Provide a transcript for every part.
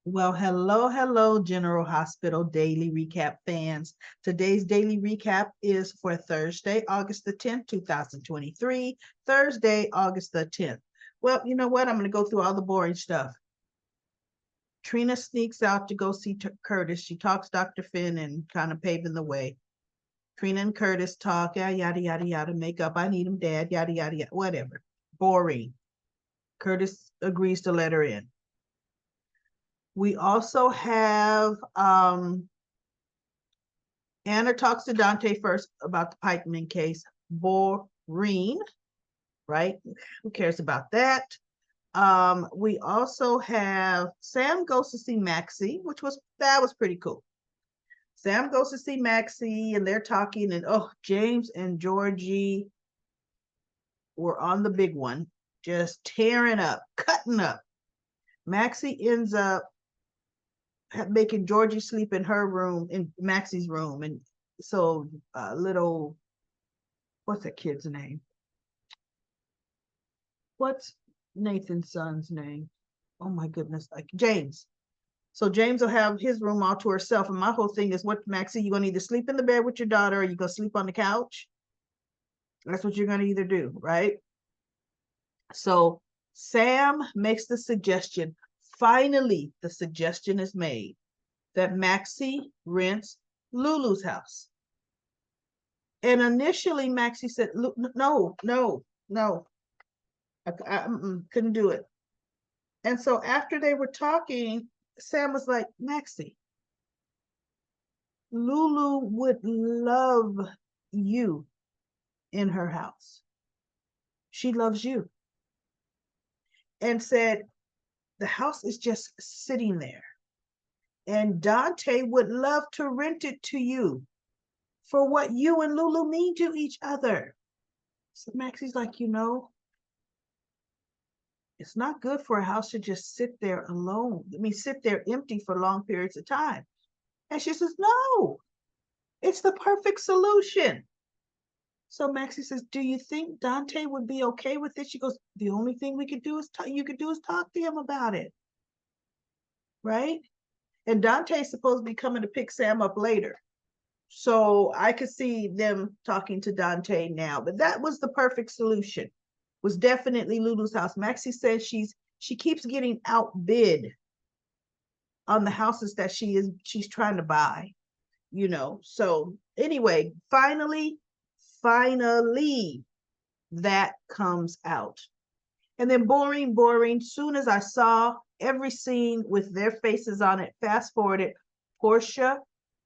Well, hello, General Hospital Daily Recap fans. Today's daily recap is for Thursday, August the 10th, 2023. Thursday, August the 10th. Well, you know what? I'm going to go through all the boring stuff. Trina sneaks out to go see Curtis. She talks Dr. Finn and kind of paving the way. Trina and Curtis talk, yada, yada, yada, make up. I need him, Dad, yada, yada, yada, whatever. Boring. Curtis agrees to let her in. We also have Anna talks to Dante first about the pikeman case. Boring, right? Who cares about that? We also have Sam goes to see Maxi, that was pretty cool. Sam goes to see Maxi and they're talking, and James and Georgie were on the big one, just tearing up, cutting up. Maxi ends up making Georgie sleep in her room, in Maxi's room, and so little, what's that kid's name? What's Nathan's son's name? Oh my goodness, like James. So James will have his room all to herself, and my whole thing is, what, Maxie, you gonna either sleep in the bed with your daughter, or you gonna sleep on the couch? That's what you're gonna either do, right? So Sam makes the suggestion. Finally, the suggestion is made that Maxie rents Lulu's house. And initially, Maxie said, no, no, no. I couldn't do it. And so after they were talking, Sam was like, Maxie, Lulu would love you in her house. She loves you. And said, the house is just sitting there. And Dante would love to rent it to you for what you and Lulu mean to each other. So Maxie's like, it's not good for a house to just sit there alone. Sit there empty for long periods of time. And she says, no, it's the perfect solution. So Maxie says, do you think Dante would be okay with it? She goes, the only thing we could do is you could do is talk to him about it. Right? And Dante's supposed to be coming to pick Sam up later. So I could see them talking to Dante now, but that was the perfect solution. Was definitely Lulu's house. Maxie says she keeps getting outbid on the houses that she's trying to buy, So anyway, finally, that comes out. And then boring. Soon as I saw every scene with their faces on it, fast forwarded, Porsha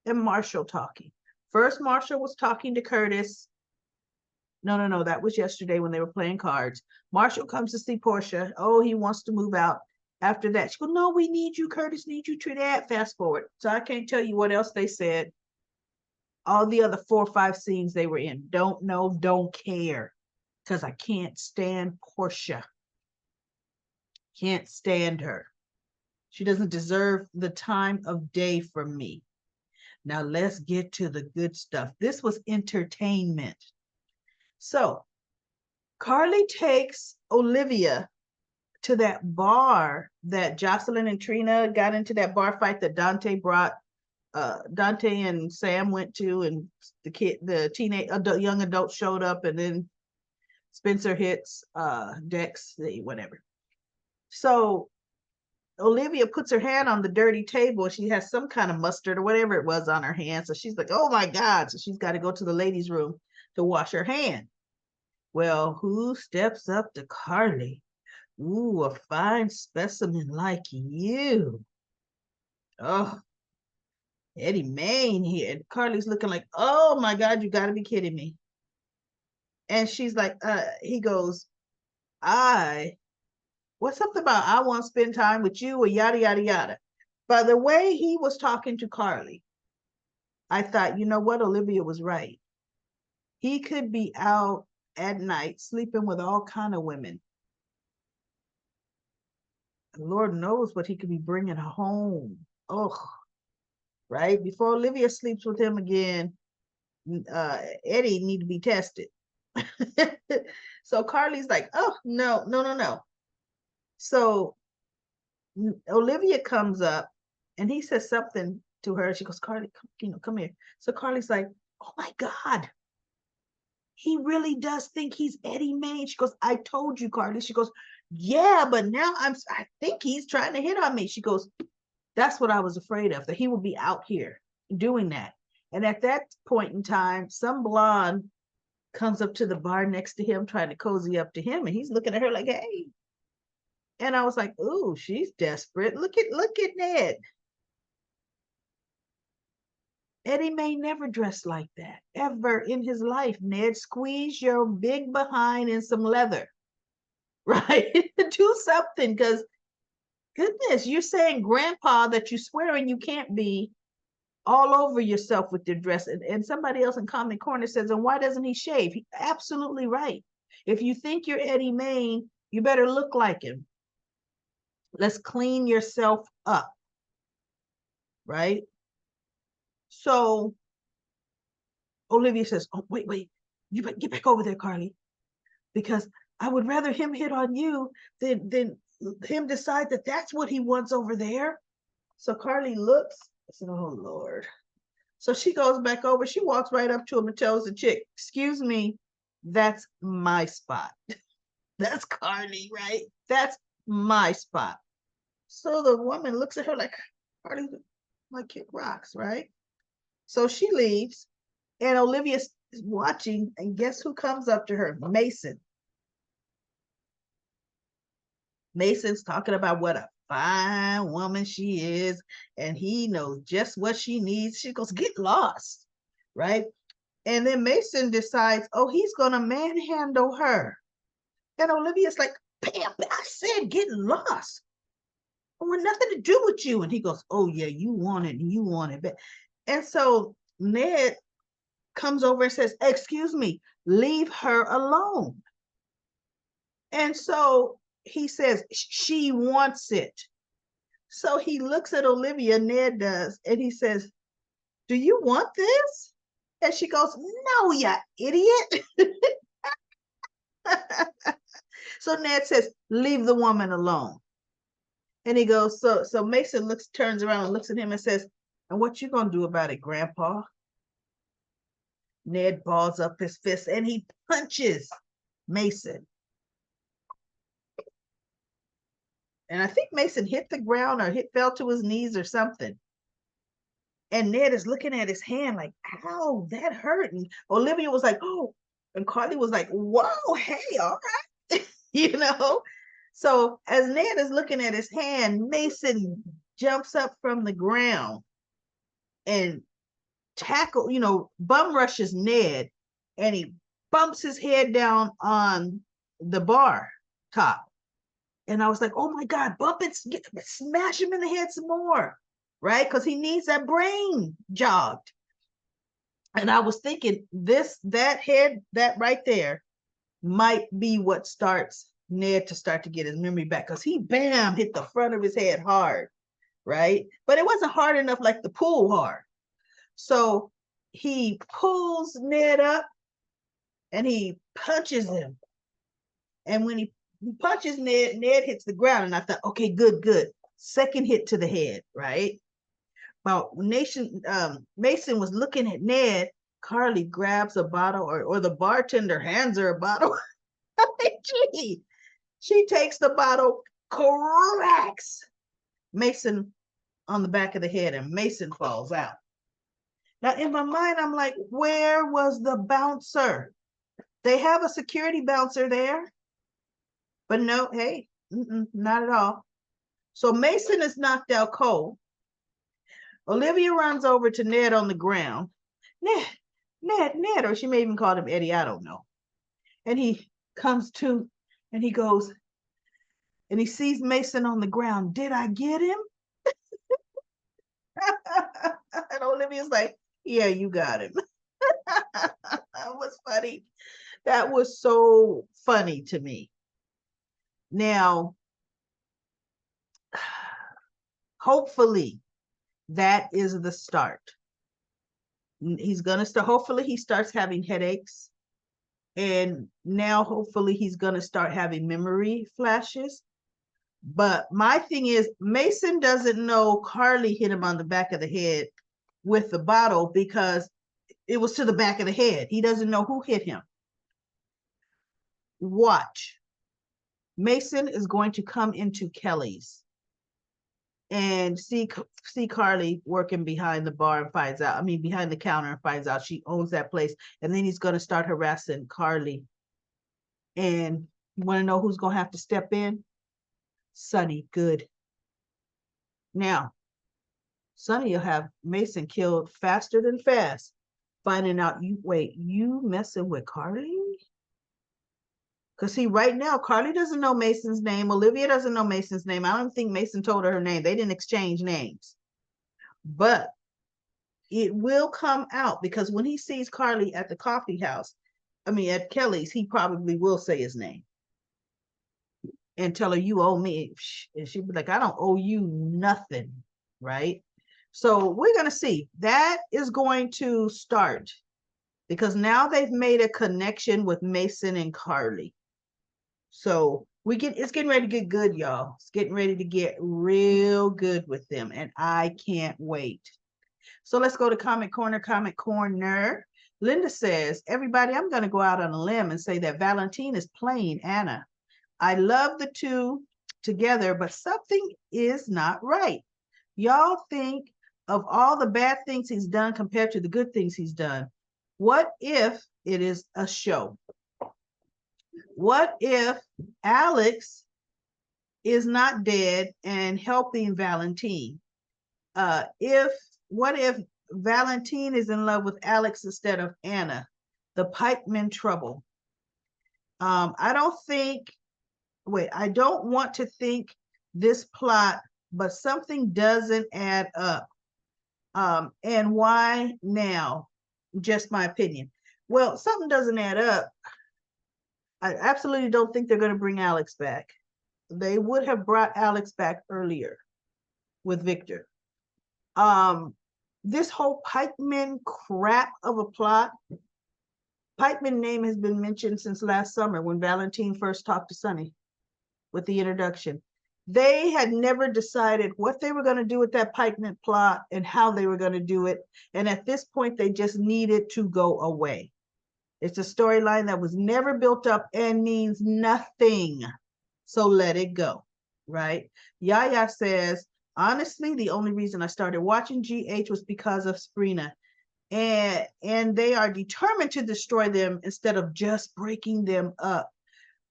and Marshall talking. First, Marshall was talking to Curtis. No, that was yesterday when they were playing cards. Marshall comes to see Porsha. Oh, he wants to move out. After that, she goes, no, we need you, Curtis, need you, Trinidad. Fast forward. So I can't tell you what else they said. All the other 4 or 5 scenes they were in. Don't know, don't care. Because I can't stand Porsha. Can't stand her. She doesn't deserve the time of day from me. Now let's get to the good stuff. This was entertainment. So Carly takes Olivia to that bar that Jocelyn and Trina got into, that bar fight that Dante and Sam went to, and the young adult showed up, and then Spencer hits Dex, whatever. So Olivia puts her hand on the dirty table. She has some kind of mustard or whatever it was on her hand. So she's like, oh my God. So she's got to go to the ladies' room to wash her hand. Well, who steps up to Carly? Ooh, a fine specimen like you. Oh, Eddie Main here. And Carly's looking like, oh my God, you got to be kidding me. And she's like, he goes, what's something about I want to spend time with you, or yada, yada, yada. By the way he was talking to Carly, I thought, you know what? Olivia was right. He could be out at night sleeping with all kind of women. Lord knows what he could be bringing home. Oh, right? Before Olivia sleeps with him again, Eddie need to be tested. So Carly's like, oh, no. So Olivia comes up and he says something to her. She goes, Carly, come here. So Carly's like, oh my God, he really does think he's Eddie Main. She goes, I told you, Carly. She goes, yeah, but now I think he's trying to hit on me. She goes, that's what I was afraid of, that he would be out here doing that. And at that point in time, some blonde comes up to the bar next to him, trying to cozy up to him, and he's looking at her like, hey. And I was like, ooh, she's desperate. Look at Ned. Eddie May never dressed like that, ever in his life. Ned, squeeze your big behind in some leather, right? Do something, because goodness, you're saying grandpa that you swearing you can't be all over yourself with your dress. And somebody else in Comment Corner says, and why doesn't he shave? Absolutely right. If you think you're Eddie Main, you better look like him. Let's clean yourself up, right? So Olivia says, oh, wait, you better get back over there, Carly, because I would rather him hit on you than him decide that that's what he wants over there. So Carly looks, I said, oh, Lord. So she goes back over, she walks right up to him and tells the chick, excuse me, that's my spot. That's Carly, right? That's my spot. So the woman looks at her like, Carly, like kick rocks, right? So she leaves, and Olivia is watching, and guess who comes up to her? Mason. Mason's talking about what a fine woman she is, and he knows just what she needs. She goes, get lost, right? And then Mason decides, oh, he's gonna manhandle her. And Olivia's like, Pam, I said get lost. I want nothing to do with you. And he goes, oh yeah, you want it. But and so Ned comes over and says, excuse me, leave her alone. And so he says, she wants it. So he looks at Olivia, Ned does, and he says, do you want this? And she goes, no, you idiot. So Ned says, leave the woman alone. And he goes, so Mason turns around and looks at him and says, and what you gonna do about it, Grandpa? Ned balls up his fist and he punches Mason. And I think Mason hit the ground or fell to his knees or something. And Ned is looking at his hand like, ow, that hurt. And Olivia was like, oh, and Carly was like, whoa, hey, all right. You know? So as Ned is looking at his hand, Mason jumps up from the ground and bum rushes Ned, and he bumps his head down on the bar top. And I was like, oh my God, bump it, smash him in the head some more, right? Because he needs that brain jogged. And I was thinking that right there might be what starts Ned to start to get his memory back, because he bam hit the front of his head hard, right? But it wasn't hard enough like the pool hard. So he pulls Ned up and he punches him. And when he punches Ned, Ned hits the ground. And I thought, okay, good. Second hit to the head, right? Well, Mason was looking at Ned. Carly grabs a bottle, or the bartender hands her a bottle. She takes the bottle, cracks Mason on the back of the head, and Mason falls out. Now, in my mind, I'm like, where was the bouncer? They have a security bouncer there. But no, hey, not at all. So Mason is knocked out cold. Olivia runs over to Ned on the ground. Ned, or she may even call him Eddie, I don't know. And he comes to, and he goes, and he sees Mason on the ground. Did I get him? And Olivia's like, yeah, you got him. That was funny. That was so funny to me. Now, hopefully that is the start. He's gonna start, hopefully he starts having headaches, and now hopefully he's gonna start having memory flashes. But my thing is, Mason doesn't know Carly hit him on the back of the head with the bottle because it was to the back of the head. He doesn't know who hit him. Watch. Mason is going to come into Kelly's and see Carly working behind the bar and finds out, I mean, behind the counter and finds out she owns that place. And then he's going to start harassing Carly. And you want to know who's going to have to step in? Sonny. Good. Now, Sonny will have Mason killed faster than fast, finding out, you messing with Carly? Because see, right now, Carly doesn't know Mason's name. Olivia doesn't know Mason's name. I don't think Mason told her name. They didn't exchange names. But it will come out because when he sees Carly at the coffee house, at Kelly's, he probably will say his name and tell her, you owe me. And she'd be like, I don't owe you nothing, right? So we're going to see. That is going to start because now they've made a connection with Mason and Carly. So it's getting ready to get good, y'all. It's getting ready to get real good with them, and I can't wait. So let's go to Comment Corner. Linda says, everybody, I'm going to go out on a limb and say that Valentine is playing Anna. I love the two together, but something is not right. Y'all think of all the bad things he's done compared to the good things he's done. What if it is a show? What if Alex is not dead and helping Valentine? What if Valentine is in love with Alex instead of Anna? The pikeman trouble. I don't want to think this plot, but something doesn't add up. And why now? Just my opinion. Well, something doesn't add up. I absolutely don't think they're going to bring Alex back. They would have brought Alex back earlier with Victor. This whole pikeman crap of a plot, pikeman name has been mentioned since last summer when Valentine first talked to Sonny with the introduction. They had never decided what they were going to do with that pikeman plot and how they were going to do it. And at this point, they just needed to go away. It's a storyline that was never built up and means nothing. So let it go, right? Yaya says, honestly, the only reason I started watching GH was because of Trina. And they are determined to destroy them instead of just breaking them up.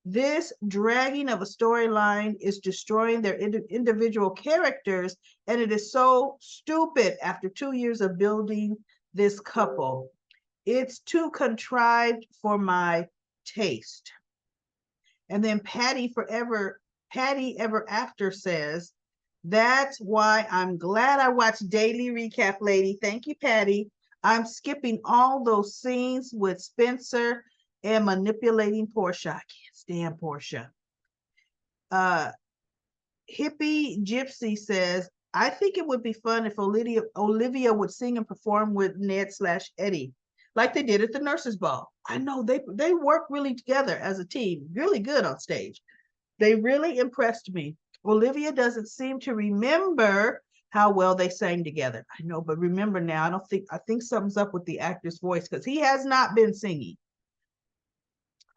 This dragging of a storyline is destroying their individual characters, and it is so stupid after 2 years of building this couple. It's too contrived for my taste. And then Patty Ever After says, that's why I'm glad I watched Daily Recap, lady. Thank you, Patty. I'm skipping all those scenes with Spencer and manipulating Porsha. I can't stand Porsha. Hippie Gypsy says, I think it would be fun if Olivia would sing and perform with Ned/Eddie, like they did at the nurses' ball. I know they work really together as a team, really good on stage. They really impressed me. Olivia doesn't seem to remember how well they sang together. I know, but remember now, I think something's up with the actor's voice because he has not been singing.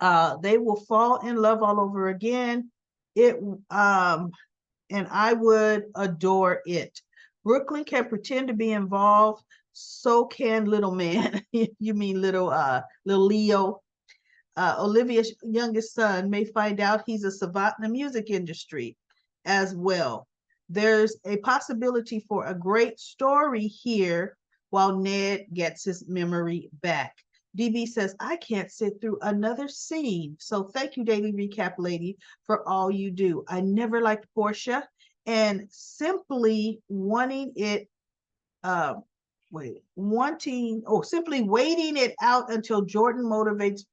They will fall in love all over again. And I would adore it. Brooklyn can pretend to be involved, so can little man. You mean little Leo. Olivia's youngest son may find out he's a savant in the music industry as well. There's a possibility for a great story here while Ned gets his memory back. DB says, I can't sit through another scene. So thank you, Daily Recap Lady, for all you do. I never liked Porsha and simply wanting it, simply waiting it out until Jordan motivates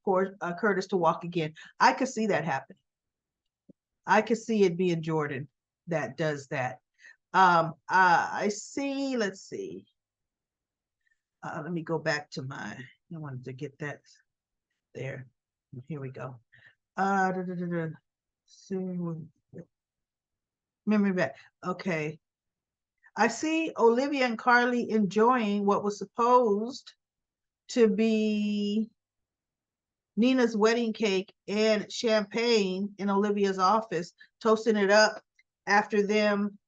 Curtis to walk again. I could see that happening. I could see it being Jordan that does that. I see, let's see. Let me go back to I wanted to get that there. Here we go. Memory back. Okay. I see Olivia and Carly enjoying what was supposed to be Nina's wedding cake and champagne in Olivia's office, toasting it up after them.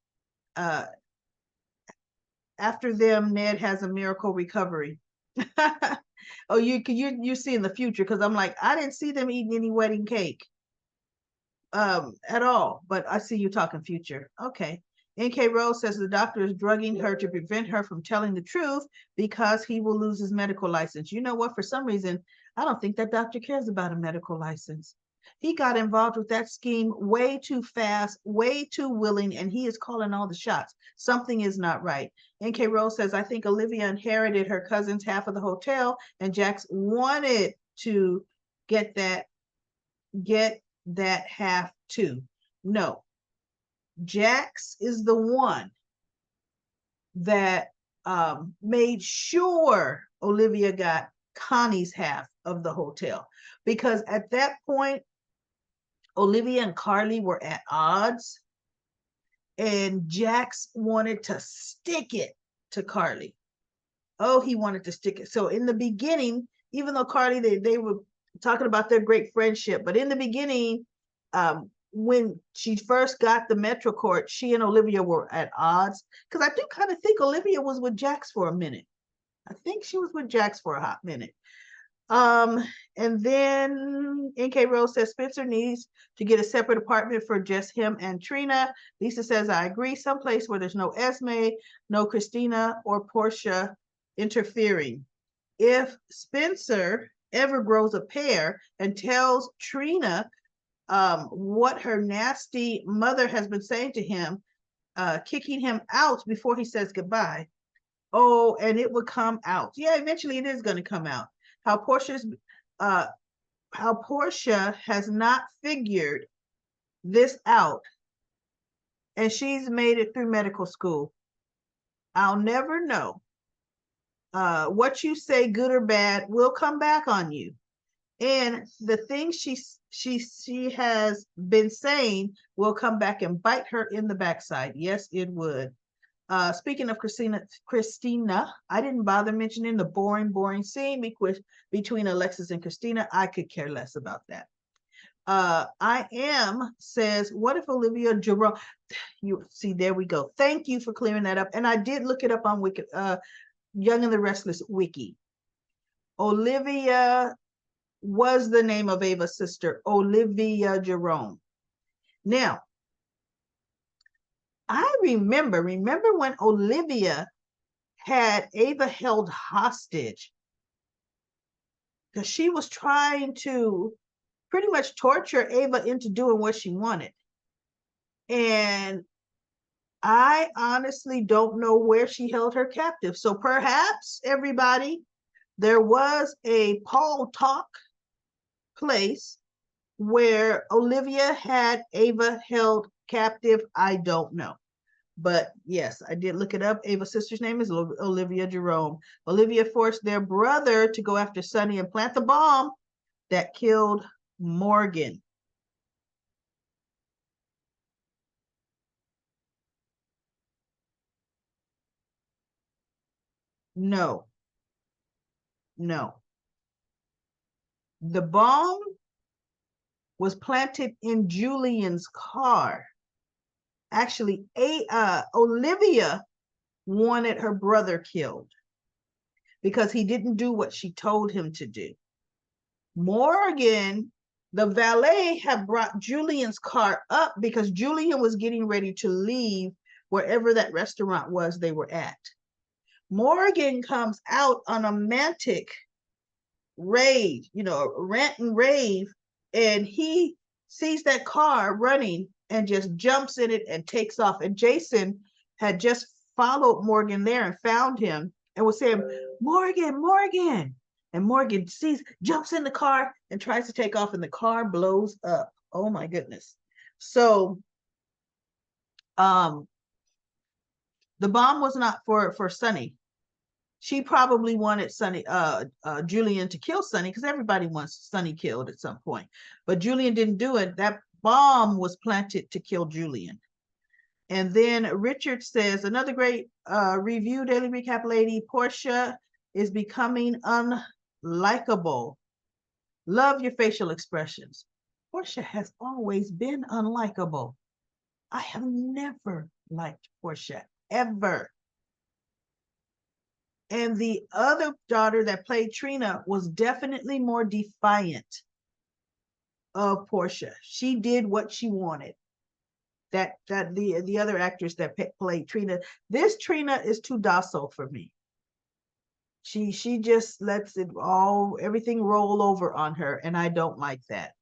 Uh, after them, Ned has a miracle recovery. Oh, you see in the future, because I'm like, I didn't see them eating any wedding cake at all, but I see you talking future. Okay. NK Rose says the doctor is drugging her to prevent her from telling the truth because he will lose his medical license. You know what? For some reason, I don't think that doctor cares about a medical license. He got involved with that scheme way too fast, way too willing, and he is calling all the shots. Something is not right. NK Rose says, I think Olivia inherited her cousin's half of the hotel, and Jax wanted to get that half too. No, Jax is the one that made sure Olivia got Connie's half of the hotel, because at that point, Olivia and Carly were at odds, and Jax wanted to stick it to Carly. Oh, he wanted to stick it. So in the beginning, even though Carly, they were talking about their great friendship, but in the beginning, when she first got the Metro Court, she and Olivia were at odds, because I do kind of think Olivia was with Jax for a minute. I think she was with Jax for a hot minute. And then NK Rose says Spencer needs to get a separate apartment for just him and Trina. Lisa says, I agree, someplace where there's no Esme, no Christina or Porsha interfering. If Spencer ever grows a pair and tells Trina what her nasty mother has been saying to him, kicking him out before he says goodbye. Oh, and it would come out. Yeah, eventually it is going to come out. How Porsha has not figured this out, and she's made it through medical school. I'll never know. What you say, good or bad, will come back on you. And the things she has been saying will come back and bite her in the backside. Yes, it would. Speaking of Christina, I didn't bother mentioning the boring scene between Alexis and Christina. I could care less about that. I am says, what if Olivia Jerome? You see, there we go. Thank you for clearing that up. And I did look it up on Wiki, Young and the Restless Wiki. Olivia was the name of Ava's sister, Olivia Jerome. Now, I remember when Olivia had Ava held hostage, because she was trying to pretty much torture Ava into doing what she wanted. And I honestly don't know where she held her captive. So perhaps, everybody, there was a Paul Talk place where Olivia had Ava held captive. I don't know. But yes, I did look it up. Ava's sister's name is Olivia Jerome. Olivia forced their brother to go after Sonny and plant the bomb that killed Morgan. No. The bomb was planted in Julian's car. Actually, Olivia wanted her brother killed because he didn't do what she told him to do. Morgan, the valet, had brought Julian's car up because Julian was getting ready to leave wherever that restaurant was they were at. Morgan comes out on a romantic rave, rant and rave, and he sees that car running and just jumps in it and takes off. And Jason had just followed Morgan there and found him and was saying, Morgan. And Morgan jumps in the car and tries to take off, and the car blows up. Oh my goodness. So the bomb was not for Sonny. She probably wanted Julian to kill Sonny, because everybody wants Sonny killed at some point. But Julian didn't do it. That bomb was planted to kill Julian. And then Richard says, another great review, Daily Recap Lady. Porsha is becoming unlikable. Love your facial expressions. Porsha has always been unlikable. I have never liked Porsha, ever. And the other daughter that played Trina was definitely more defiant of Porsha. She did what she wanted. That the other actress that played Trina, this Trina is too docile for me. She just lets everything roll over on her, and I don't like that.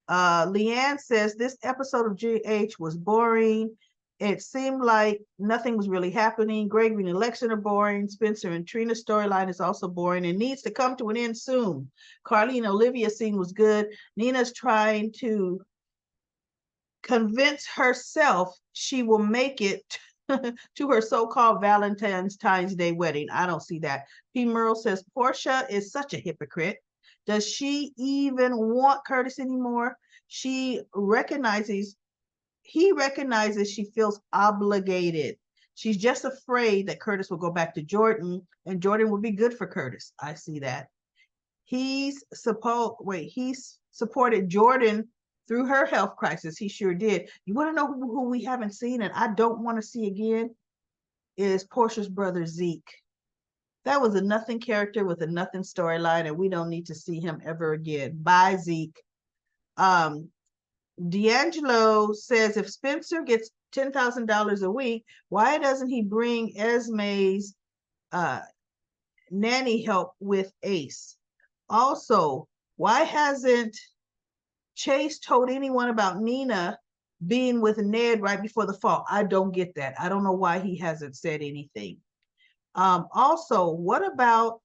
Leanne says this episode of GH was boring. It seemed like nothing was really happening. Gregory and election are boring. Spencer and Trina's storyline is also boring and needs to come to an end soon. Carly and Olivia's scene was good. Nina's trying to convince herself she will make it to her so-called Valentine's Day wedding. I don't see that. P. Merle says Porsha is such a hypocrite. Does she even want Curtis anymore? He recognizes she feels obligated. She's just afraid that Curtis will go back to Jordan and Jordan will be good for Curtis. I see that. He's supported Jordan through her health crisis. He sure did. You want to know who we haven't seen and I don't want to see again? Is Porsha's brother Zeke. That was a nothing character with a nothing storyline, and we don't need to see him ever again. Bye, Zeke. D'Angelo says if Spencer gets $10,000 a week, why doesn't he bring Esme's nanny help with Ace? Also, why hasn't Chase told anyone about Nina being with Ned right before the fall? I don't get that. I don't know why he hasn't said anything. Also, what about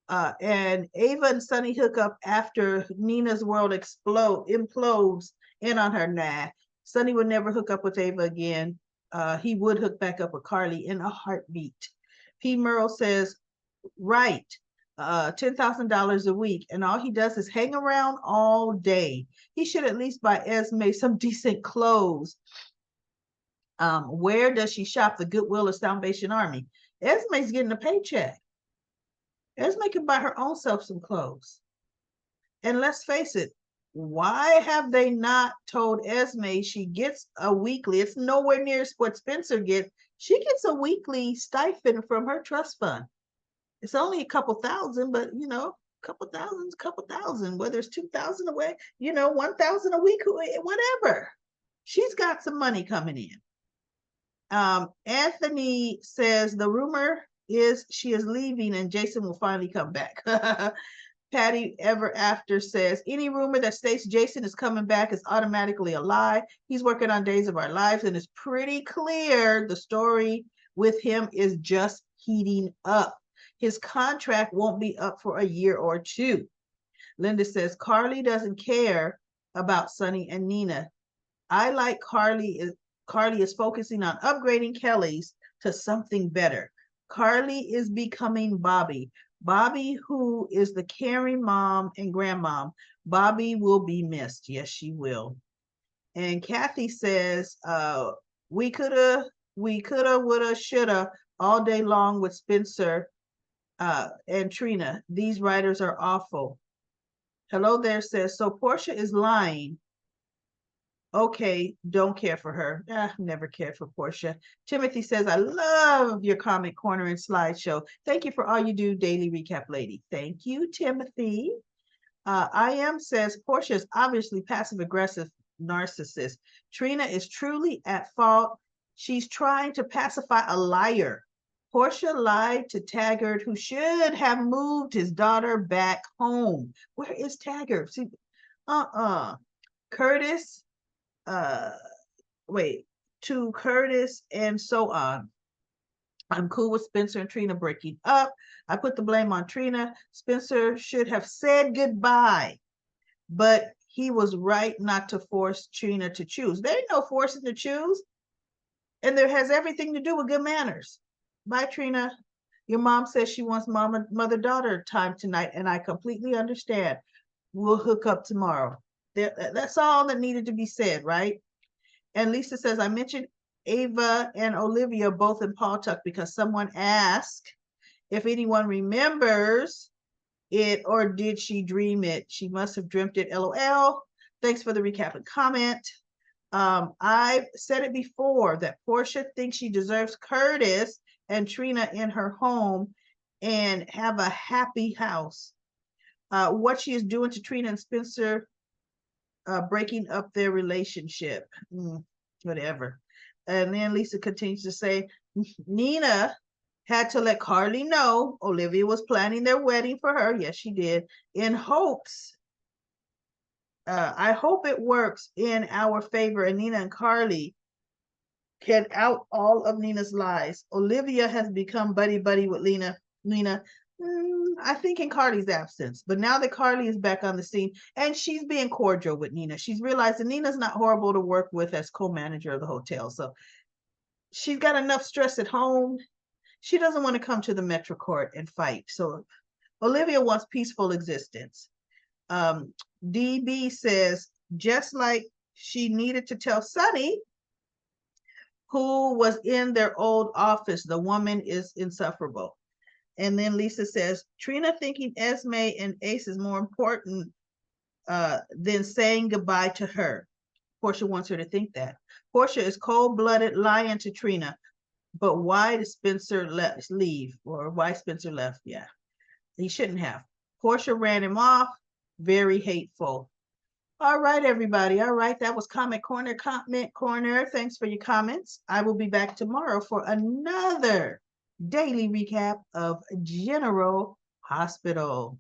and Ava and Sonny hook up after Nina's world implodes in on her? Nah, Sonny would never hook up with Ava again. He would hook back up with Carly in a heartbeat. P. Merle says, right, $10,000 a week, and all he does is hang around all day. He should at least buy Esme some decent clothes. Where does she shop? The Goodwill or Salvation Army? Esme's getting a paycheck. Esme can buy her own self some clothes. And let's face it, why have they not told Esme she gets a weekly? It's nowhere near what Spencer gets. She gets a weekly stipend from her trust fund. It's only a couple thousand, but couple thousand, whether it's 2,000 away, 1,000 a week, whatever. She's got some money coming in. Anthony says the rumor is she is leaving and Jason will finally come back. Patty Ever After says any rumor that states Jason is coming back is automatically a lie. He's working on Days of Our Lives and it's pretty clear the story with him is just heating up. His contract won't be up for a year or two. Linda says Carly doesn't care about Sonny and Nina. I like Carly is focusing on upgrading Kelly's to something better. Carly is becoming Bobby. Bobby, who is the caring mom and grandmom. Bobby will be missed. Yes, she will. And Kathy says, we coulda, woulda, shoulda all day long with Spencer and Trina. These writers are awful. Hello there says, so Porsha is lying. Okay, don't care for her. Never cared for Porsha. Timothy says, I love your comment corner and slideshow. Thank you for all you do, Daily Recap Lady. Thank you, Timothy. I am says, Porsha is obviously passive-aggressive narcissist. Trina is truly at fault. She's trying to pacify a liar. Porsha lied to Taggart, who should have moved his daughter back home. Where is Taggart? See, Curtis, to Curtis and so on. I'm cool with Spencer and Trina breaking up. I put the blame on Trina. Spencer should have said goodbye, but he was right not to force Trina to choose. There ain't no forcing to choose, and there has everything to do with good manners. Bye, Trina. Your mom says she wants mother-daughter time tonight, and I completely understand. We'll hook up tomorrow. That's all that needed to be said, right? And Lisa says, I mentioned Ava and Olivia both in Pawtuck because someone asked if anyone remembers it or did she dream it? She must have dreamt it. LOL. Thanks for the recap and comment. I've said it before that Porsha thinks she deserves Curtis and Trina in her home and have a happy house. What she is doing to Trina and Spencer, breaking up their relationship. Whatever. And then Lisa continues to say, Nina had to let Carly know Olivia was planning their wedding for her. Yes, she did. In hopes, I hope it works in our favor and Nina and Carly can out all of Nina's lies. Olivia has become buddy-buddy with Nina, I think in Carly's absence. But now that Carly is back on the scene and she's being cordial with Nina, she's realizing Nina's not horrible to work with as co-manager of the hotel. So she's got enough stress at home. She doesn't want to come to the Metro Court and fight. So Olivia wants peaceful existence. DB says, just like she needed to tell Sunny, who was in their old office, the woman is insufferable. And then Lisa says, Trina thinking Esme and Ace is more important than saying goodbye to her. Porsha wants her to think that. Porsha is cold-blooded lying to Trina. But why did Spencer leave? Or why Spencer left? Yeah, he shouldn't have. Porsha ran him off. Very hateful. All right, everybody. All right, that was Comment Corner. Thanks for your comments. I will be back tomorrow for another daily recap of General Hospital.